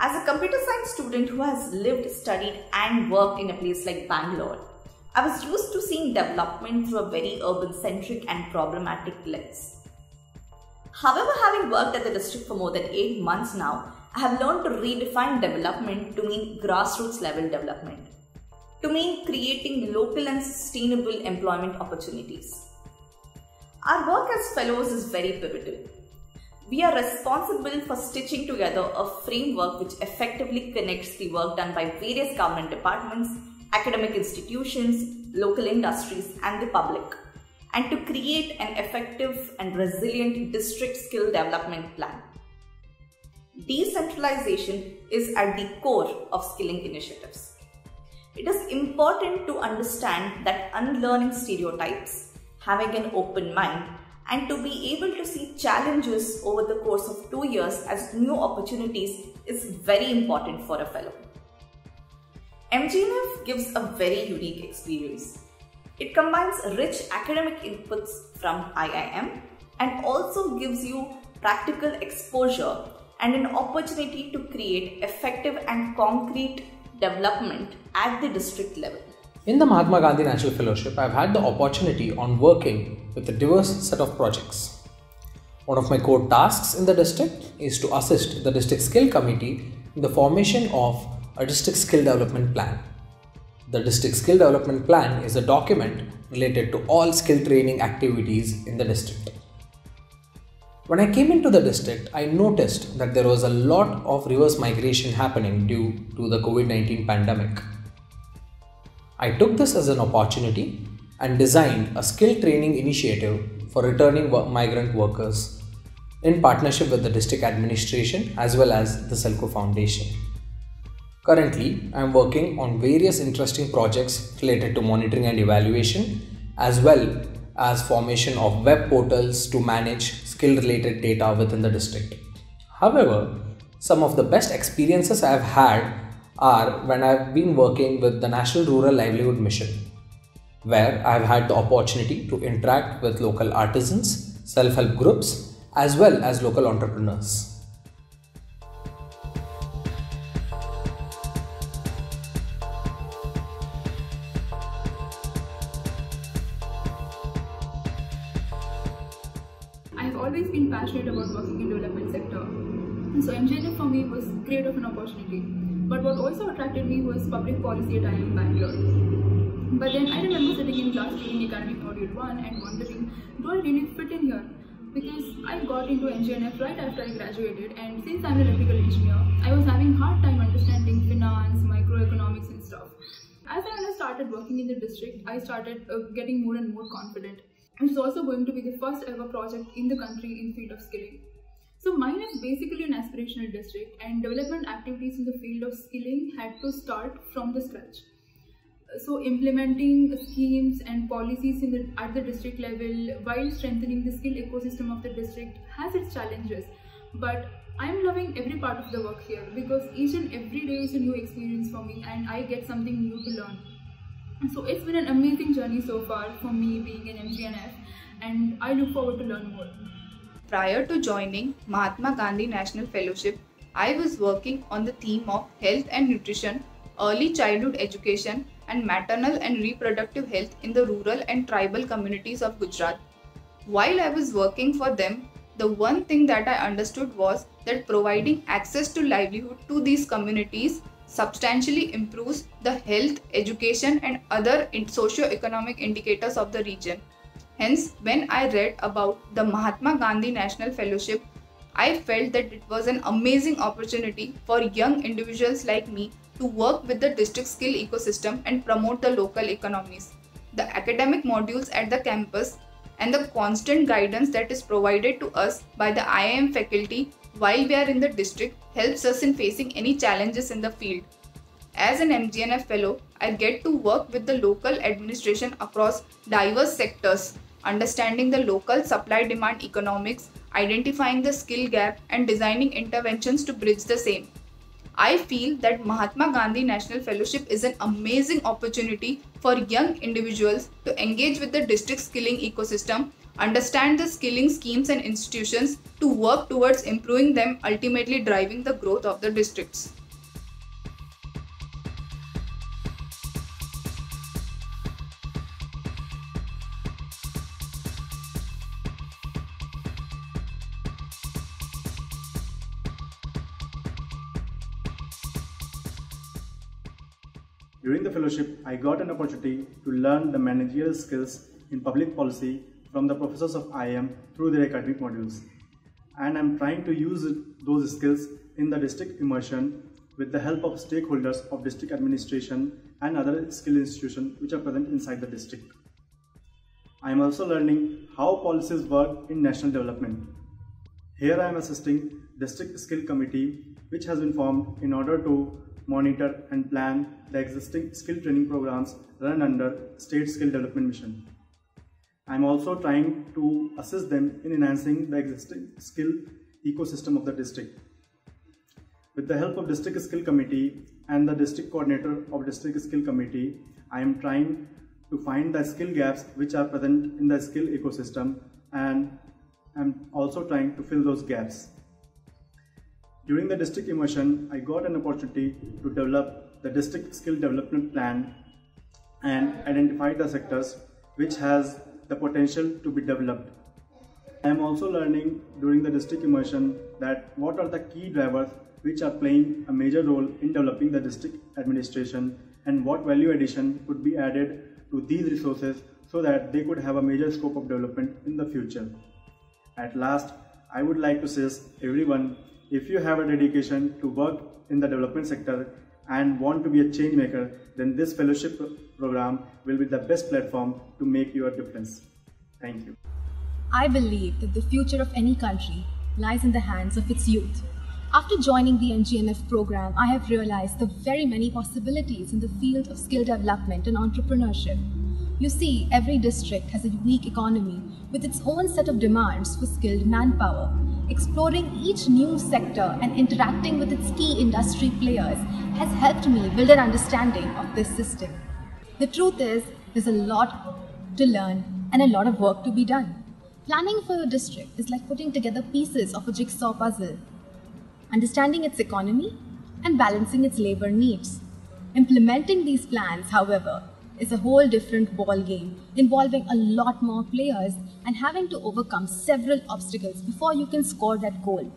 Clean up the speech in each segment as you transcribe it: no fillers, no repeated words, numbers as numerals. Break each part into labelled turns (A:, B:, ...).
A: As a computer science student who has lived, studied and worked in a place like Bangalore, I was used to seeing development through a very urban-centric and problematic lens. However, having worked at the district for more than 8 months now, I have learned to redefine development to mean grassroots level development, to mean creating local and sustainable employment opportunities. Our work as fellows is very pivotal. We are responsible for stitching together a framework which effectively connects the work done by various government departments, academic institutions, local industries and the public, and to create an effective and resilient district skill development plan. Decentralization is at the core of skilling initiatives. It is important to understand that unlearning stereotypes, having an open mind, and to be able to see challenges over the course of 2 years as new opportunities is very important for a fellow. MGNF gives a very unique experience. It combines rich academic inputs from IIM and also gives you practical exposure and an opportunity to create effective and concrete development at the district level.
B: In the Mahatma Gandhi National Fellowship, I've had the opportunity on working with a diverse set of projects. One of my core tasks in the district is to assist the District Skill Committee in the formation of a District Skill Development Plan. The District Skill Development Plan is a document related to all skill training activities in the district. When I came into the district, I noticed that there was a lot of reverse migration happening due to the COVID-19 pandemic. I took this as an opportunity and designed a skill training initiative for returning migrant workers in partnership with the district administration as well as the Selco Foundation. Currently, I am working on various interesting projects related to monitoring and evaluation as well as formation of web portals to manage skill-related data within the district. However, some of the best experiences I have had are when I have been working with the National Rural Livelihood Mission, where I have had the opportunity to interact with local artisans, self-help groups, as well as local entrepreneurs.
C: I've always been passionate about working in development sector. So MGNF for me was great of an opportunity. But what also attracted me was public policy at IIM Bangalore. But then I remember sitting in class during academic module 1 and wondering, do I really fit in here? Because I got into MGNF right after I graduated, and since I'm an electrical engineer, I was having a hard time understanding finance, microeconomics and stuff. As I started working in the district, I started getting more and more confident. Which is also going to be the first ever project in the country in the field of skilling. So mine is basically an aspirational district, and development activities in the field of skilling had to start from the scratch. So implementing schemes and policies at the district level while strengthening the skill ecosystem of the district has its challenges. But I am loving every part of the work here because each and every day is a new experience for me and I get something new to learn. So it's been an amazing journey so far for me being in MGNF, and I look forward to learn more.
D: Prior to joining Mahatma Gandhi National Fellowship, I was working on the theme of health and nutrition, early childhood education and maternal and reproductive health in the rural and tribal communities of Gujarat. While I was working for them, the one thing that I understood was that providing access to livelihood to these communities substantially improves the health, education and other socio-economic indicators of the region. Hence, when I read about the Mahatma Gandhi National Fellowship, I felt that it was an amazing opportunity for young individuals like me to work with the district skill ecosystem and promote the local economies. The academic modules at the campus and the constant guidance that is provided to us by the IIM faculty while we are in the district helps us in facing any challenges in the field. As an MGNF fellow, I get to work with the local administration across diverse sectors, understanding the local supply-demand economics, identifying the skill gap and designing interventions to bridge the same. I feel that Mahatma Gandhi National Fellowship is an amazing opportunity for young individuals to engage with the district skilling ecosystem understand the skilling schemes and institutions to work towards improving them, ultimately driving the growth of the districts.
E: During the fellowship, I got an opportunity to learn the managerial skills in public policy from the professors of IIM through their academic modules. And I'm trying to use those skills in the district immersion with the help of stakeholders of district administration and other skill institutions which are present inside the district. I am also learning how policies work in national development. Here I am assisting District Skill Committee, which has been formed in order to monitor and plan the existing skill training programs run under State Skill Development Mission. I am also trying to assist them in enhancing the existing skill ecosystem of the district. With the help of District Skill Committee and the District Coordinator of District Skill Committee, I am trying to find the skill gaps which are present in the skill ecosystem, and I'm also trying to fill those gaps. During the district immersion, I got an opportunity to develop the district skill development plan and identify the sectors which has the potential to be developed. I am also learning during the district immersion that what are the key drivers which are playing a major role in developing the district administration and what value addition could be added to these resources so that they could have a major scope of development in the future. At last, I would like to say everyone, if you have a dedication to work in the development sector and want to be a change maker, then this fellowship program will be the best platform to make your difference. Thank you.
F: I believe that the future of any country lies in the hands of its youth. After joining the NGNF program, I have realized the very many possibilities in the field of skill development and entrepreneurship. You see, every district has a unique economy with its own set of demands for skilled manpower. Exploring each new sector and interacting with its key industry players has helped me build an understanding of this system. The truth is, there's a lot to learn and a lot of work to be done. Planning for your district is like putting together pieces of a jigsaw puzzle, understanding its economy and balancing its labor needs. Implementing these plans, however, is a whole different ball game, involving a lot more players and having to overcome several obstacles before you can score that goal.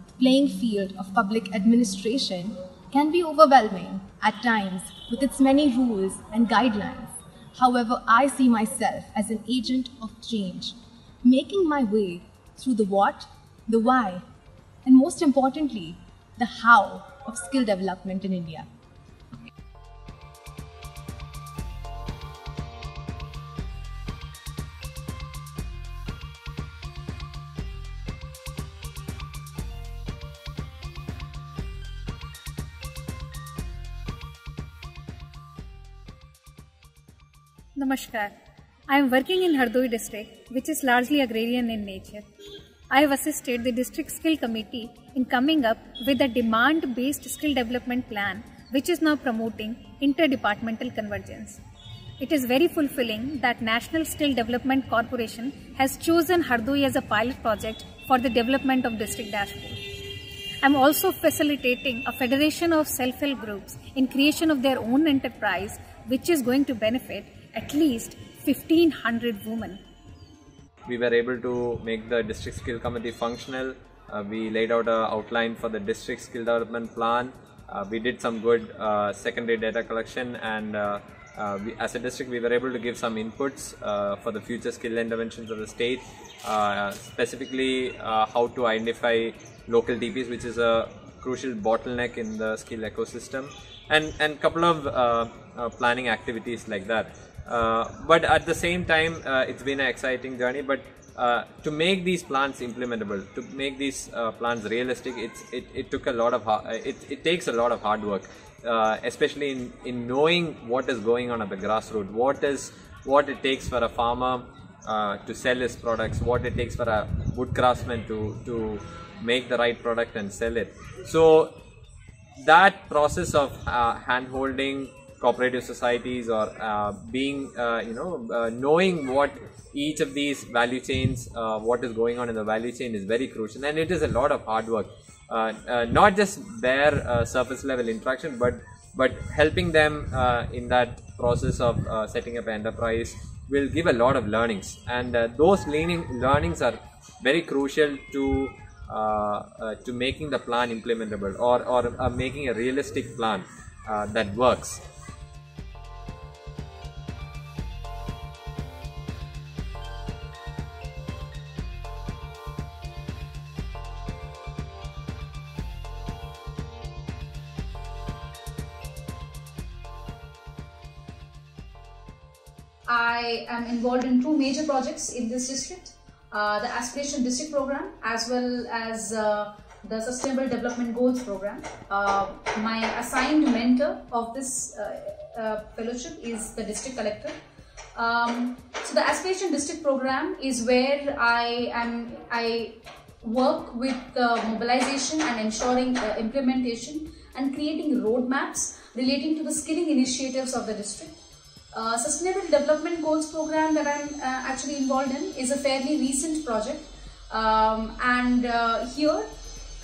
F: The playing field of public administration can be overwhelming at times with its many rules and guidelines. However, I see myself as an agent of change, making my way through the what, the why, and most importantly, the how of skill development in India.
G: Namaskar. I am working in Hardoi district, which is largely agrarian in nature. I have assisted the district skill committee in coming up with a demand-based skill development plan, which is now promoting interdepartmental convergence. It is very fulfilling that National Skill Development Corporation has chosen Hardoi as a pilot project for the development of district dashboard. I am also facilitating a federation of self-help groups in creation of their own enterprise, which is going to benefit at least 1,500 women.
H: We were able to make the district skill committee functional. We laid out an outline for the district skill development plan. We did some good secondary data collection, and as a district we were able to give some inputs for the future skill interventions of the state, specifically how to identify local TPs, which is a crucial bottleneck in the skill ecosystem, and couple of planning activities like that. But at the same time, it's been an exciting journey. But to make these plans implementable, to make these plans realistic, it took a lot of it takes a lot of hard work, especially in knowing what is going on at the grassroots, what it takes for a farmer to sell his products, what it takes for a wood craftsman to make the right product and sell it. So that process of hand-holding, cooperative societies, or knowing what each of these value chains, what is going on in the value chain is very crucial, and it is a lot of hard work. Not just bare surface level interaction, but helping them in that process of setting up an enterprise will give a lot of learnings, and those learnings are very crucial to making the plan implementable, or making a realistic plan that works.
I: I am involved in two major projects in this district, the Aspiration District Program as well as the Sustainable Development Goals Program. My assigned mentor of this fellowship is the District Collector. So the Aspiration District Program is where I work with the mobilization and ensuring implementation and creating roadmaps relating to the skilling initiatives of the district. Sustainable Development Goals Program that I'm actually involved in is a fairly recent project, and here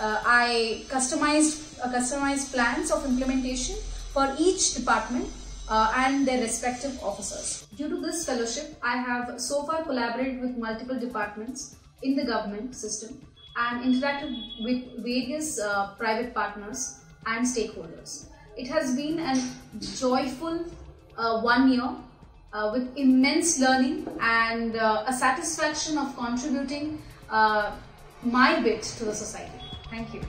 I: I customized plans of implementation for each department and their respective officers. Due to this fellowship, I have so far collaborated with multiple departments in the government system and interacted with various private partners and stakeholders. It has been a joyful 1 year with immense learning and a satisfaction of contributing my bit to the society. Thank you.